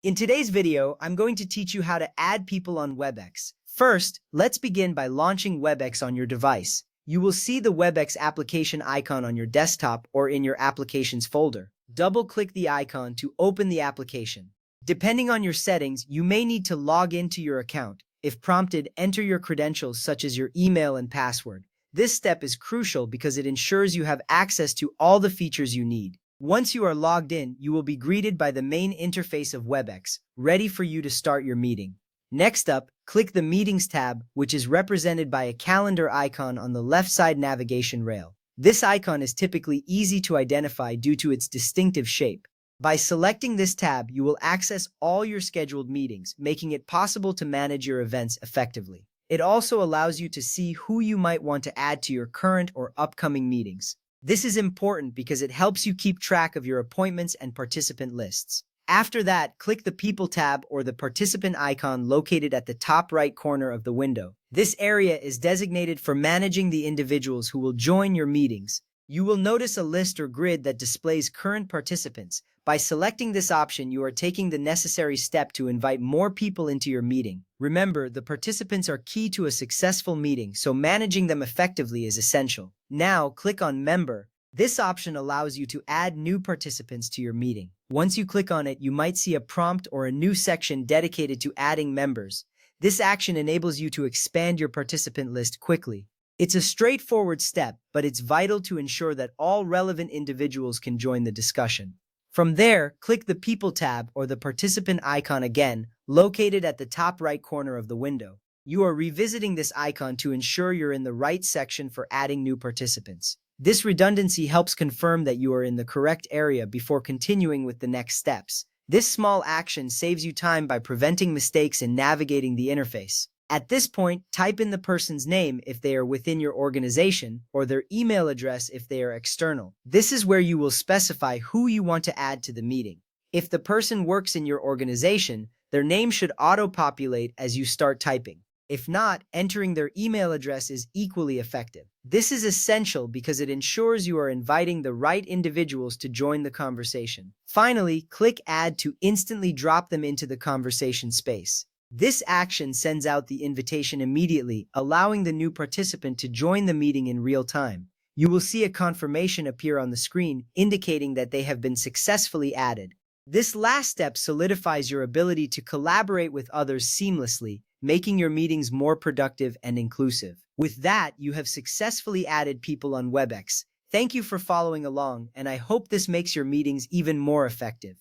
In today's video, I'm going to teach you how to add people on WebEx. First, let's begin by launching WebEx on your device. You will see the WebEx application icon on your desktop or in your Applications folder. Double-click the icon to open the application. Depending on your settings, you may need to log into your account. If prompted, enter your credentials such as your email and password. This step is crucial because it ensures you have access to all the features you need. Once you are logged in, you will be greeted by the main interface of WebEx, ready for you to start your meeting. Next up, click the Meetings tab, which is represented by a calendar icon on the left side navigation rail. This icon is typically easy to identify due to its distinctive shape. By selecting this tab, you will access all your scheduled meetings, making it possible to manage your events effectively. It also allows you to see who you might want to add to your current or upcoming meetings. This is important because it helps you keep track of your appointments and participant lists. After that, click the People tab or the participant icon located at the top right corner of the window. This area is designated for managing the individuals who will join your meetings. You will notice a list or grid that displays current participants. By selecting this option, you are taking the necessary step to invite more people into your meeting. Remember, the participants are key to a successful meeting, so managing them effectively is essential. Now, click on Member. This option allows you to add new participants to your meeting. Once you click on it, you might see a prompt or a new section dedicated to adding members. This action enables you to expand your participant list quickly. It's a straightforward step, but it's vital to ensure that all relevant individuals can join the discussion. From there, click the People tab or the participant icon again, located at the top right corner of the window. You are revisiting this icon to ensure you're in the right section for adding new participants. This redundancy helps confirm that you are in the correct area before continuing with the next steps. This small action saves you time by preventing mistakes in navigating the interface. At this point, type in the person's name if they are within your organization or their email address if they are external. This is where you will specify who you want to add to the meeting. If the person works in your organization, their name should auto-populate as you start typing. If not, entering their email address is equally effective. This is essential because it ensures you are inviting the right individuals to join the conversation. Finally, click Add to instantly drop them into the conversation space. This action sends out the invitation immediately, allowing the new participant to join the meeting in real time. You will see a confirmation appear on the screen, indicating that they have been successfully added. This last step solidifies your ability to collaborate with others seamlessly, making your meetings more productive and inclusive. With that, you have successfully added people on WebEx. Thank you for following along, and I hope this makes your meetings even more effective.